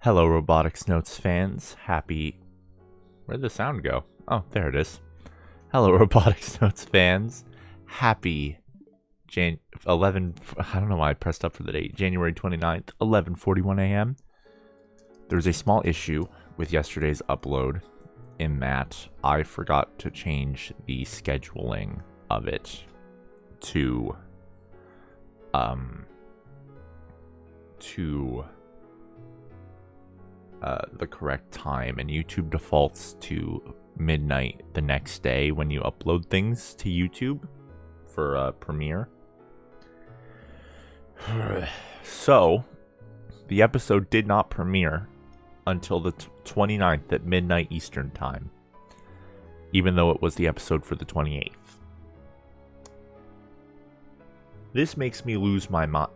Hello, Robotics Notes fans. Happy... Where'd the sound go? Oh, there it is. Hello, Robotics Notes fans. Happy 11... I don't know why I pressed up for the date. January 29th, 11:41 a.m. There was a small issue with yesterday's upload in that I forgot to change the scheduling of it to the correct time, and YouTube defaults to midnight the next day when you upload things to YouTube for Premiere. So the episode did not premiere until the 29th at midnight Eastern time, even though it was the episode for the 28th. This makes me lose my mind.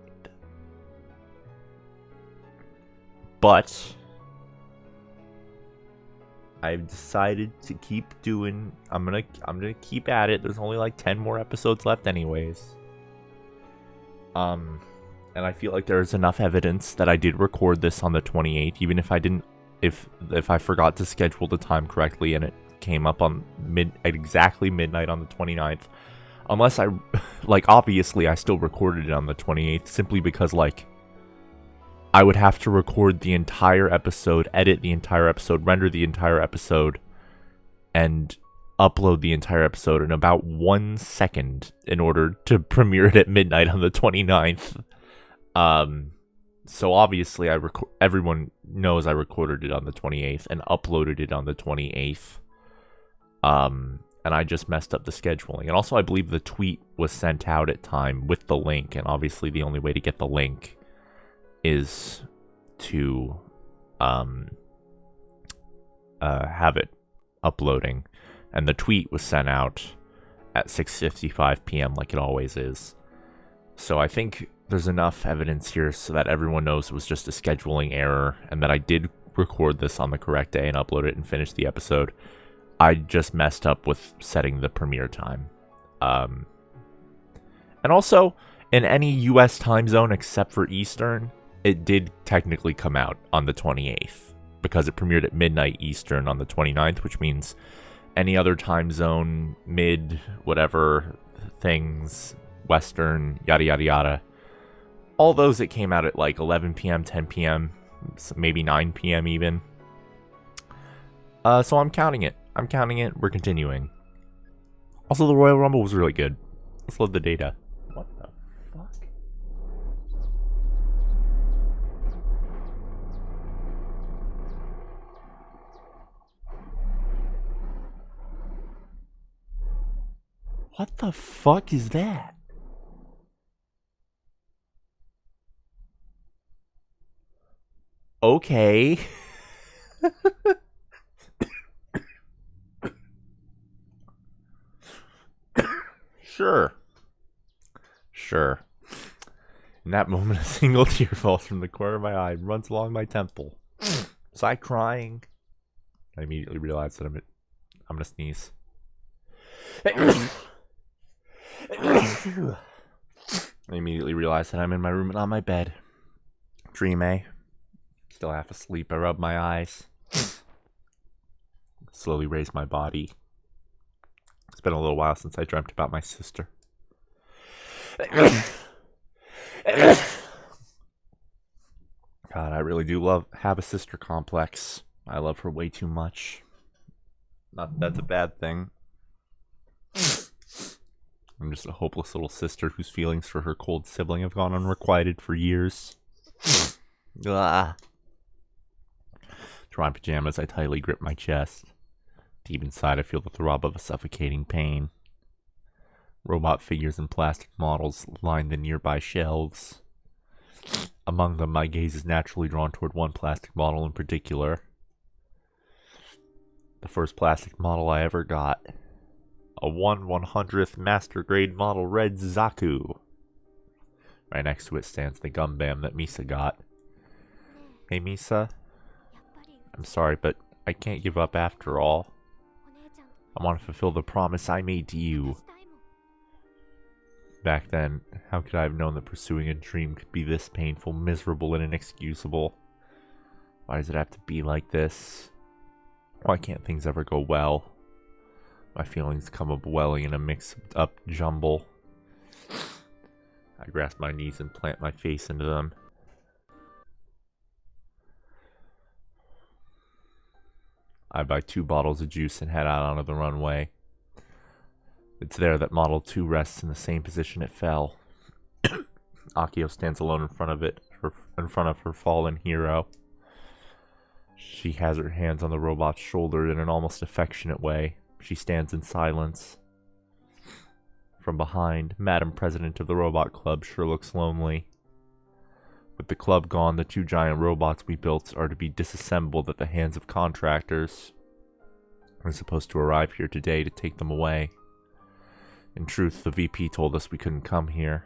But I've decided to keep doing. I'm gonna keep at it. There's only like 10 more episodes left, anyways. And I feel like there's enough evidence that I did record this on the 28th, even if I didn't. If I forgot to schedule the time correctly and it came up on at exactly midnight on the 29th. Unless I, like, obviously I still recorded it on the 28th simply because, like, I would have to record the entire episode, edit the entire episode, render the entire episode, and upload the entire episode in about 1 second in order to premiere it at midnight on the 29th. So obviously everyone knows I recorded it on the 28th and uploaded it on the 28th. And I just messed up the scheduling. And also I believe the tweet was sent out at time with the link, and obviously the only way to get the link is to have it uploading, and the tweet was sent out at 6:55 p.m. like it always is. So I think there's enough evidence here so that everyone knows it was just a scheduling error, and that I did record this on the correct day and upload it and finish the episode. I just messed up with setting the premiere time. And also, in any US time zone except for Eastern, it did technically come out on the 28th, because it premiered at midnight Eastern on the 29th, which means any other time zone, mid, whatever things, Western, yada yada yada, all those it came out at like 11 p.m., 10 p.m., maybe 9 p.m. even. So I'm counting it. We're continuing. Also, the Royal Rumble was really good. Let's load the data. What the fuck? What the fuck is that? Okay. Sure. In that moment, a single tear falls from the corner of my eye and runs along my temple. Was I crying? I immediately realized that I'm gonna sneeze. I immediately realized that I'm in my room and on my bed. Dream, eh? Still half asleep. I rub my eyes. Slowly raise my body. It's been a little while since I dreamt about my sister. God, I really do have a sister complex. I love her way too much. Not that that's a bad thing. I'm just a hopeless little sister whose feelings for her cold sibling have gone unrequited for years. Through my pajamas, I tightly grip my chest. Deep inside, I feel the throb of a suffocating pain. Robot figures and plastic models line the nearby shelves. Among them, my gaze is naturally drawn toward one plastic model in particular. The first plastic model I ever got. A 1/100th master grade model red Zaku. Right next to it stands the Gundam that Misa got. Hey Misa, I'm sorry, but I can't give up after all. I want to fulfill the promise I made to you. Back then, how could I have known that pursuing a dream could be this painful, miserable, and inexcusable? Why does it have to be like this? Why can't things ever go well? My feelings come up welling in a mixed up jumble. I grasp my knees and plant my face into them. I buy 2 bottles of juice and head out onto the runway. It's there that Model 2 rests in the same position it fell. Akio stands alone in front of it, in front of her fallen hero. She has her hands on the robot's shoulder in an almost affectionate way. She stands in silence. From behind, Madam President of the Robot Club sure looks lonely. With the club gone, the 2 giant robots we built are to be disassembled at the hands of contractors. We're supposed to arrive here today to take them away. In truth, the VP told us we couldn't come here.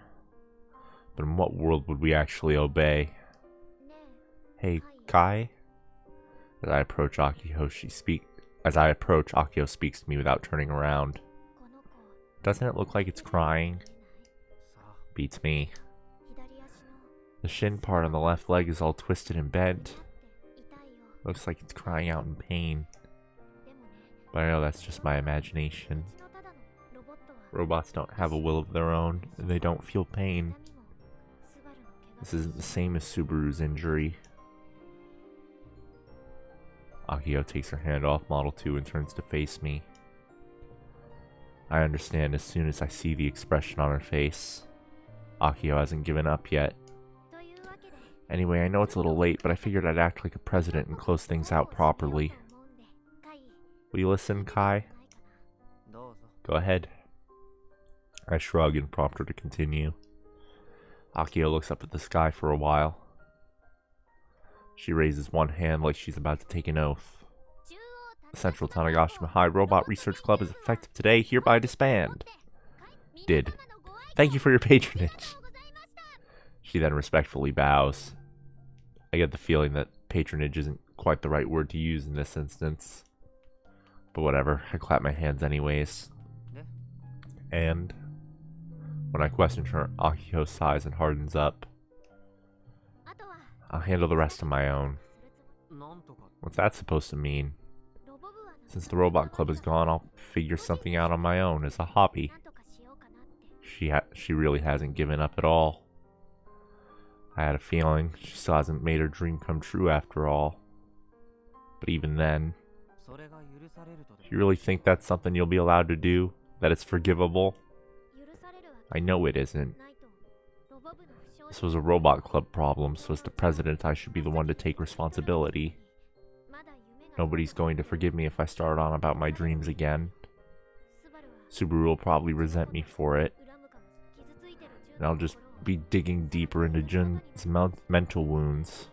But in what world would we actually obey? Hey, Kai? As I approach Akio, Akio speaks to me without turning around. Doesn't it look like it's crying? Beats me. The shin part on the left leg is all twisted and bent. Looks like it's crying out in pain. But I know that's just my imagination. Robots don't have a will of their own, and they don't feel pain. This isn't the same as Subaru's injury. Akio takes her hand off Model 2 and turns to face me. I understand as soon as I see the expression on her face. Akio hasn't given up yet. Anyway, I know it's a little late, but I figured I'd act like a president and close things out properly. Will you listen, Kai? Go ahead. I shrug and prompt her to continue. Akio looks up at the sky for a while. She raises one hand like she's about to take an oath. The Central Tanegashima High Robot Research Club is effective today, hereby disband. Did. Thank you for your patronage. She then respectfully bows. I get the feeling that patronage isn't quite the right word to use in this instance. But whatever, I clap my hands anyways. And when I question her, Akio sighs and hardens up. I'll handle the rest on my own. What's that supposed to mean? Since the robot club is gone, I'll figure something out on my own as a hobby. She really hasn't given up at all. I had a feeling she still hasn't made her dream come true after all. But even then, you really think that's something you'll be allowed to do? That it's forgivable? I know it isn't. This was a robot club problem, so as the president I should be the one to take responsibility. Nobody's going to forgive me if I start on about my dreams again. Subaru will probably resent me for it. And I'll just be digging deeper into Jun's mental wounds.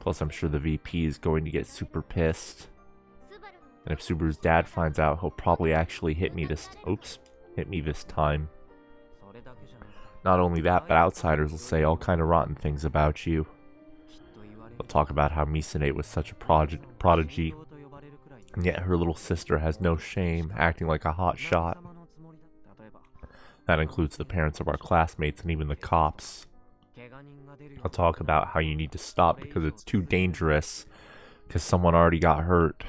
Plus I'm sure the VP is going to get super pissed. And if Subaru's dad finds out, he'll probably actually hit me this time. Not only that, but outsiders will say all kind of rotten things about you. They'll talk about how Misanate was such a prodigy, and yet her little sister has no shame, acting like a hot shot. That includes the parents of our classmates and even the cops. I'll talk about how you need to stop because it's too dangerous, because someone already got hurt.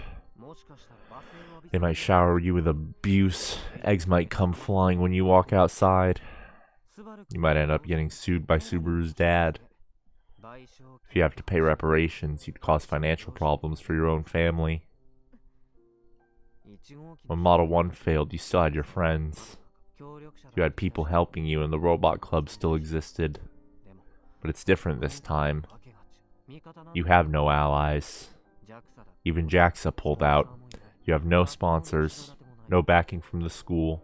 They might shower you with abuse, eggs might come flying when you walk outside. You might end up getting sued by Subaru's dad. If you have to pay reparations, you'd cause financial problems for your own family. When Model 1 failed, you still had your friends. You had people helping you, and the robot club still existed. But it's different this time. You have no allies. Even JAXA pulled out. You have no sponsors, no backing from the school.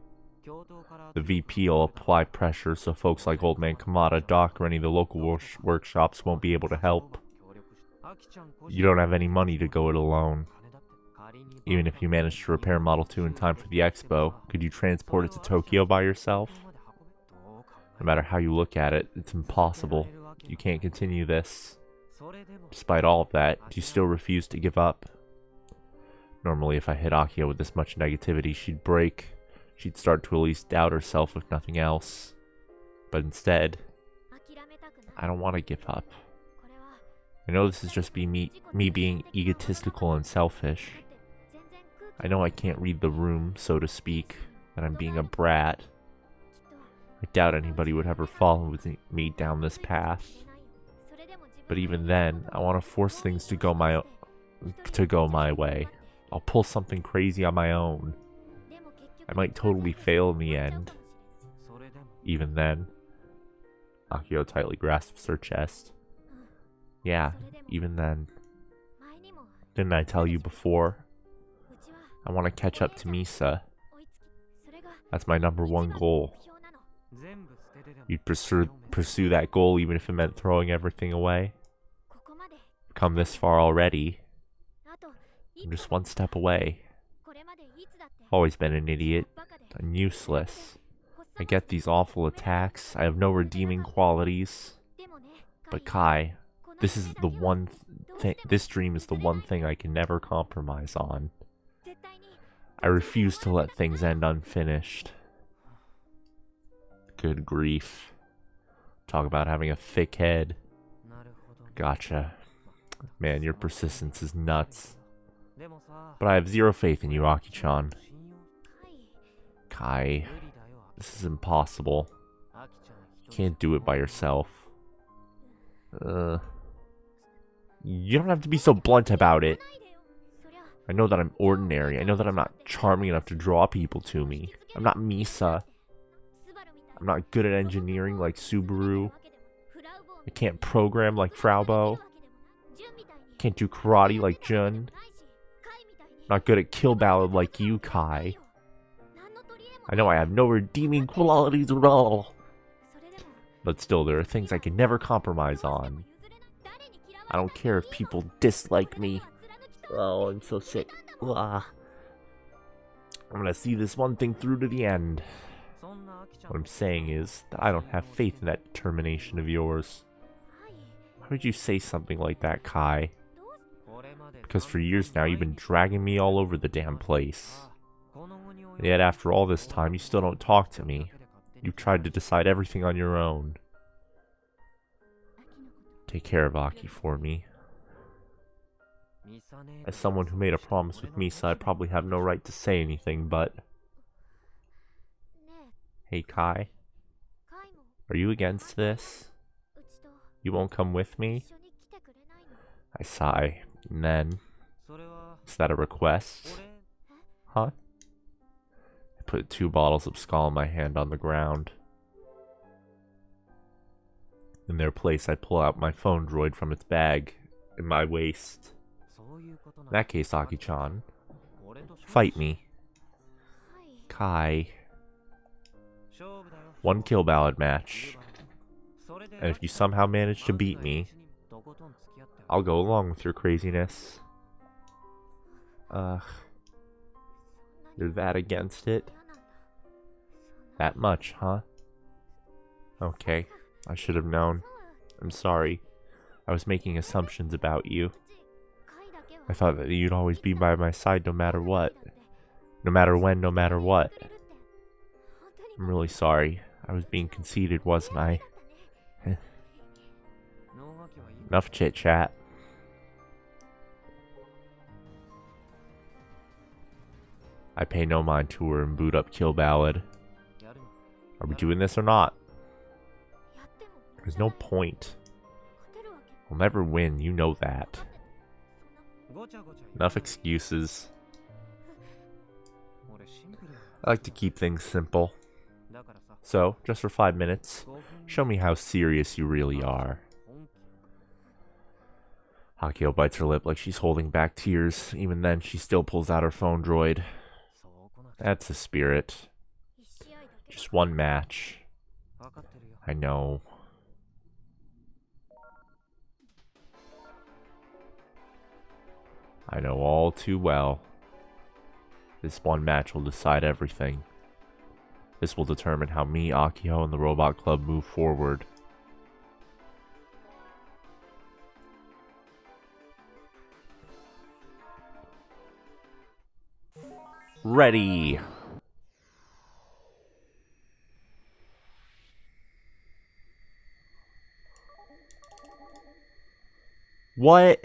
The VP will apply pressure so folks like Old Man Kamada, Doc, or any of the local workshops won't be able to help. You don't have any money to go it alone. Even if you manage to repair Model 2 in time for the expo, could you transport it to Tokyo by yourself? No matter how you look at it, it's impossible. You can't continue this. Despite all of that, do you still refuse to give up? Normally, if I hit Akio with this much negativity, she'd break. She'd start to at least doubt herself, if nothing else. But instead, I don't want to give up. I know this is just me being egotistical and selfish. I know I can't read the room, so to speak, that I'm being a brat. I doubt anybody would ever follow with me down this path. But even then, I want to force things to go my way. I'll pull something crazy on my own. I might totally fail in the end. Even then, Akio tightly grasps her chest. Yeah, even then. Didn't I tell you before? I want to catch up to Misa. That's my #1 goal. You'd pursue that goal even if it meant throwing everything away. Come this far already. I'm just one step away. Always been an idiot. I'm useless. I get these awful attacks. I have no redeeming qualities. But Kai, this is the one thing. This dream is the one thing I can never compromise on. I refuse to let things end unfinished. Good grief. Talk about having a thick head. Gotcha. Man, your persistence is nuts. But I have zero faith in you, Aki-chan. Kai, this is impossible. You can't do it by yourself. You don't have to be so blunt about it. I know that I'm ordinary. I know that I'm not charming enough to draw people to me. I'm not Misa. I'm not good at engineering like Subaru. I can't program like Fraubo. Can't do karate like Jun. Not good at kill ballad like you, Kai. I know I have no redeeming qualities at all. But still, there are things I can never compromise on. I don't care if people dislike me. Oh, I'm so sick. Ugh. I'm gonna see this one thing through to the end. What I'm saying is that I don't have faith in that determination of yours. Why would you say something like that, Kai? Because for years now you've been dragging me all over the damn place. And yet after all this time you still don't talk to me. You've tried to decide everything on your own. Take care of Aki for me. As someone who made a promise with Misa, I probably have no right to say anything, but... Hey Kai, are you against this? You won't come with me? I sigh, and then... Is that a request? Huh? I put 2 bottles of Skull in my hand on the ground. In their place, I pull out my phone droid from its bag in my waist. In that case, Aki-chan, fight me. Kai. 1 kill ballad match. And if you somehow manage to beat me, I'll go along with your craziness. You're that against it? That much, huh? Okay, I should have known. I'm sorry. I was making assumptions about you. I thought that you'd always be by my side no matter what. No matter when, no matter what. I'm really sorry. I was being conceited, wasn't I? Enough chit-chat. I pay no mind to her and boot up Kill Ballad. Are we doing this or not? There's no point. We'll never win, you know that. Enough excuses. I like to keep things simple. So, just for 5 minutes, show me how serious you really are. Hakio bites her lip like she's holding back tears. Even then, she still pulls out her phone droid. That's the spirit. Just 1 match. I know. I know all too well. This 1 match will decide everything. This will determine how me, Akio, and the Robot Club move forward. Ready! What?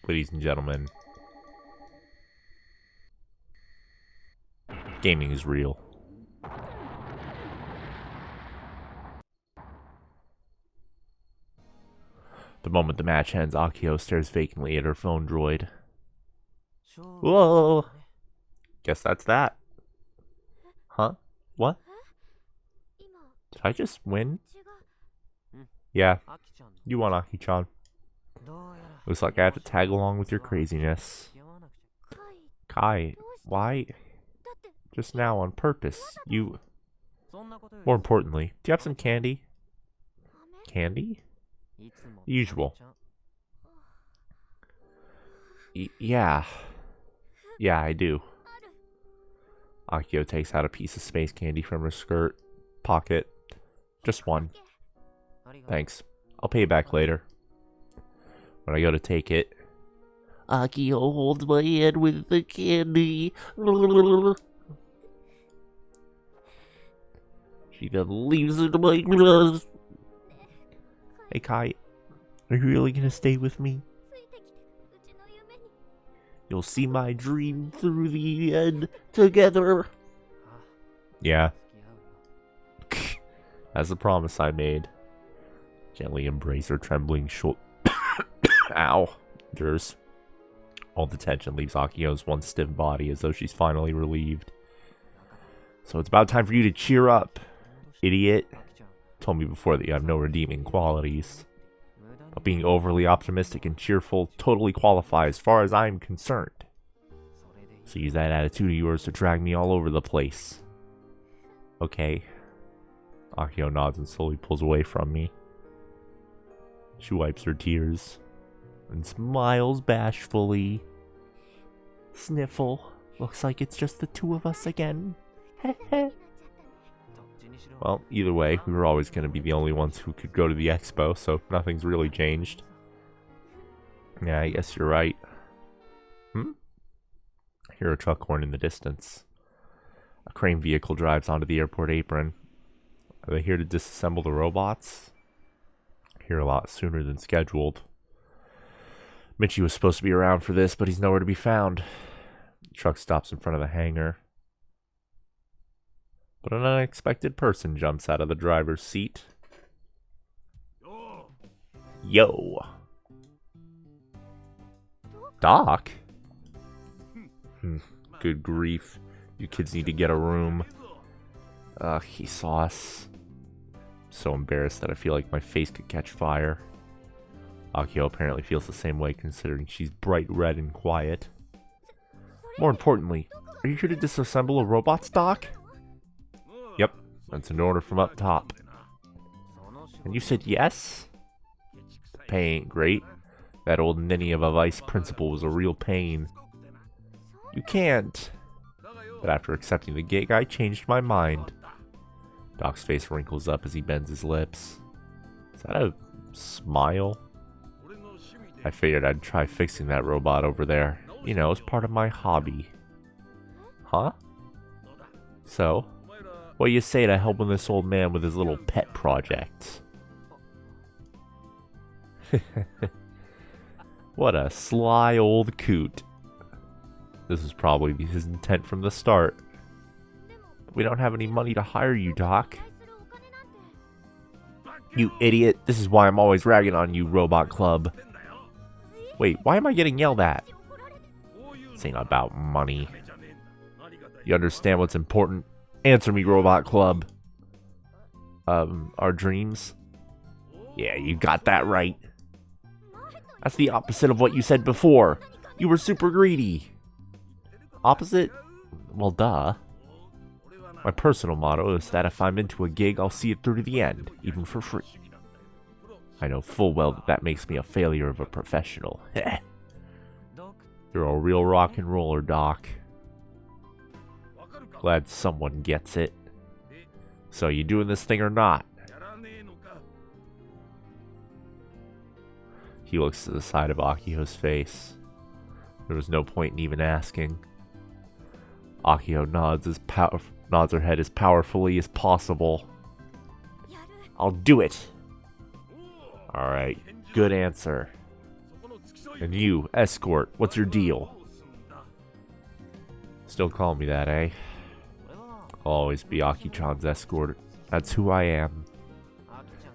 Ladies and gentlemen, gaming is real. The moment the match ends, Akio stares vacantly at her phone droid. Whoa! Guess that's that. Huh? What? Did I just win? Yeah, you won, Aki-chan. Looks like I have to tag along with your craziness. Kai, why? Just now on purpose. You... More importantly, do you have some candy? Candy? Usual. Yeah. Yeah, I do. Akio takes out a piece of space candy from her skirt pocket. Just one. Thanks. I'll pay you back later. When I go to take it, Akio holds my hand with the candy. She then leaves into my glass. Hey Kai, are you really gonna stay with me? You'll see my dream through the end together. Yeah. That's the promise I made. Gently embrace her trembling shoulder. Ow. Jers. All the tension leaves Akio's once stiff body as though she's finally relieved. So it's about time for you to cheer up, idiot. Told me before that you have no redeeming qualities. But being overly optimistic and cheerful totally qualify as far as I'm concerned. So use that attitude of yours to drag me all over the place. Okay. Akio nods and slowly pulls away from me. She wipes her tears and smiles bashfully. Sniffle. Looks like it's just the two of us again. Well, either way, we were always going to be the only ones who could go to the expo, so nothing's really changed. Yeah, I guess you're right. I hear a truck horn in the distance. A crane vehicle drives onto the airport apron. Are they here to disassemble the robots? Here a lot sooner than scheduled. Michi was supposed to be around for this, but he's nowhere to be found. The truck stops in front of the hangar. But an unexpected person jumps out of the driver's seat. Yo! Doc? Good grief. You kids need to get a room. He saw us. So embarrassed that I feel like my face could catch fire. Akio apparently feels the same way considering she's bright red and quiet. More importantly, are you here to disassemble a robots, Doc? Yep, that's an order from up top. And you said yes? The pay ain't great. That old ninny of a vice principal was a real pain. You can't. But after accepting the gig, I changed my mind. Doc's face wrinkles up as he bends his lips. Is that a smile? I figured I'd try fixing that robot over there. You know, as part of my hobby. Huh? So, what do you say to helping this old man with his little pet project? What a sly old coot. This was probably his intent from the start. We don't have any money to hire you, Doc. You idiot. This is why I'm always ragging on you, Robot Club. Wait, why am I getting yelled at? This ain't about money. You understand what's important? Answer me, Robot Club. Our dreams? Yeah, you got that right. That's the opposite of what you said before. You were super greedy. Opposite? Well, duh. My personal motto is that if I'm into a gig, I'll see it through to the end, even for free. I know full well that that makes me a failure of a professional. You're a real rock and roller, Doc. Glad someone gets it. So, you doing this thing or not? He looks to the side of Akio's face. There was no point in even asking. Akio nods her head as powerfully as possible. I'll do it! Alright, good answer. And you, escort, what's your deal? Still call me that, eh? I'll always be Aki-chan's escort. That's who I am.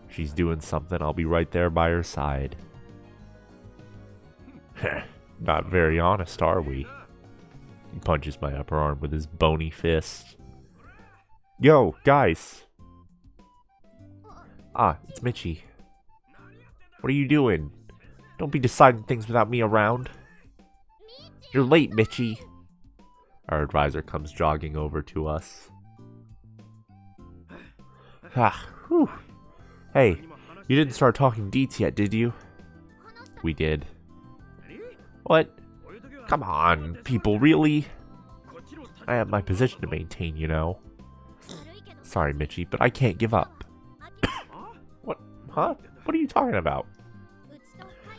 If she's doing something, I'll be right there by her side. Not very honest, are we? He punches my upper arm with his bony fist. Yo, guys! Ah, it's Michi. What are you doing? Don't be deciding things without me around. You're late, Michi. Our advisor comes jogging over to us. Ah, whew. Hey, you didn't start talking deets yet, did you? We did. What? Come on, people, really? I have my position to maintain, you know. Sorry, Michi, but I can't give up. What? Huh? What are you talking about?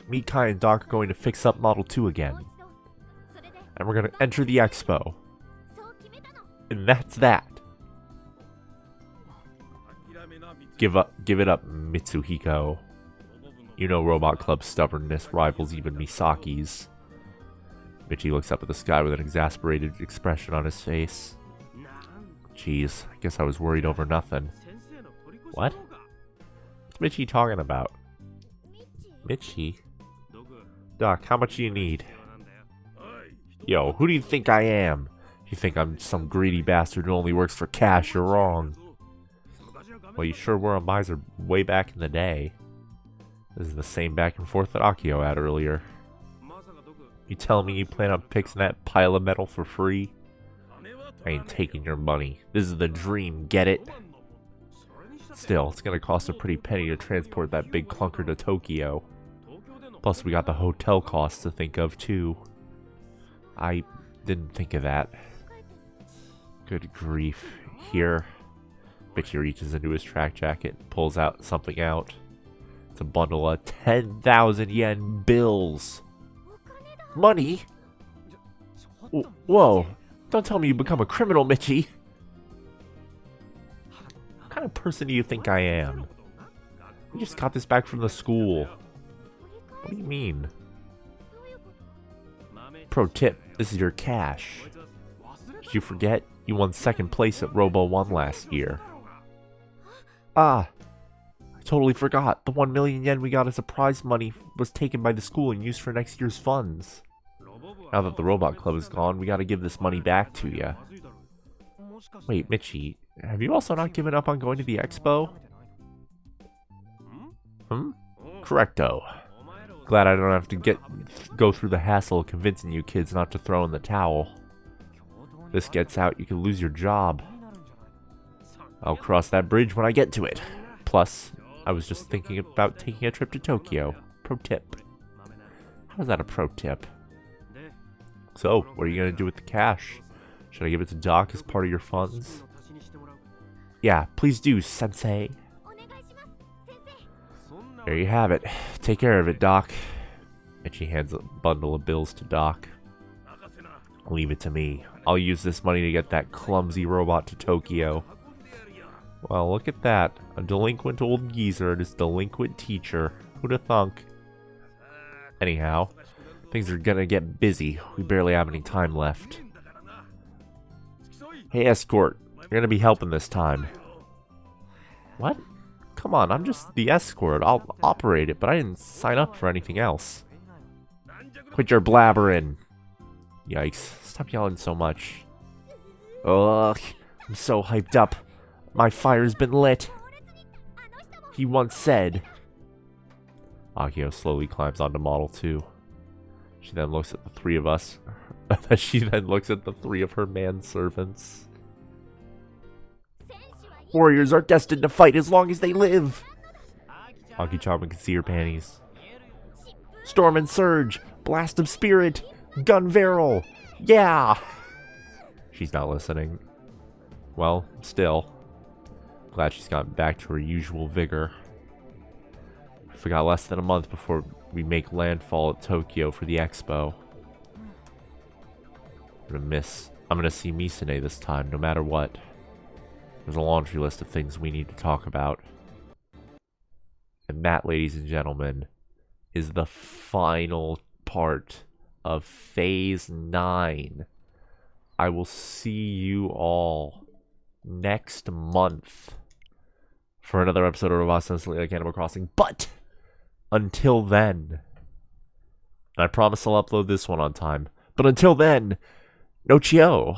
Mikai and Doc are going to fix up Model 2 again. And we're going to enter the expo. And that's that. Give it up, Mitsuhiko. You know Robot Club's stubbornness rivals even Misaki's. Michi looks up at the sky with an exasperated expression on his face. Jeez, I guess I was worried over nothing. What? What's Michi talking about? Michi? Doc, how much do you need? Yo, who do you think I am? You think I'm some greedy bastard who only works for cash? You're wrong. Well, you sure were a miser way back in the day. This is the same back and forth that Akio had earlier. You telling me you plan on fixing that pile of metal for free? I ain't taking your money. This is the dream, get it? Still, it's gonna cost a pretty penny to transport that big clunker to Tokyo. Plus, we got the hotel costs to think of, too. I didn't think of that. Good grief. Here. Michi reaches into his track jacket and pulls out something out. It's a bundle of 10,000 yen bills. Money? Whoa. Don't tell me you become a criminal, Michi. What kind of person do you think I am? We just got this back from the school. What do you mean? Pro tip, this is your cash. Did you forget? You won second place at Robo 1 last year. Ah, I totally forgot. The 1 million yen we got as a prize money was taken by the school and used for next year's funds. Now that the Robot Club is gone, we gotta give this money back to ya. Wait, Michi, have you also not given up on going to the expo? Correcto. Glad I don't have to go through the hassle of convincing you kids not to throw in the towel. This gets out, you can lose your job. I'll cross that bridge when I get to it. Plus, I was just thinking about taking a trip to Tokyo. Pro tip. How's that a pro tip? So, what are you going to do with the cash? Should I give it to Doc as part of your funds? Yeah, please do, Sensei. There you have it. Take care of it, Doc. And she hands a bundle of bills to Doc. Leave it to me. I'll use this money to get that clumsy robot to Tokyo. Well, look at that. A delinquent old geezer and his delinquent teacher. Who'd have thunk? Anyhow, things are gonna get busy. We barely have any time left. Hey, escort. You're gonna be helping this time. What? Come on, I'm just the escort. I'll operate it, but I didn't sign up for anything else. Quit your blabbering. Yikes. Stop yelling so much. Ugh. I'm so hyped up. My fire's been lit. He once said. Akio slowly climbs onto Model 2. She then looks at the three of us. She then looks at the three of her manservants. Warriors are destined to fight as long as they live. Aki-chan can see her panties. Storm and Surge. Blast of Spirit. Gun Barrel. Yeah. She's not listening. Well, still. Glad she's gotten back to her usual vigor. We got less than a month before we make landfall at Tokyo for the expo. I'm gonna see Misune this time, no matter what. There's a laundry list of things we need to talk about. And that, ladies and gentlemen, is the final part of Phase 9. I will see you all next month for another episode of Robotics like Animal Crossing. But until then, I promise I'll upload this one on time. But until then, no chio.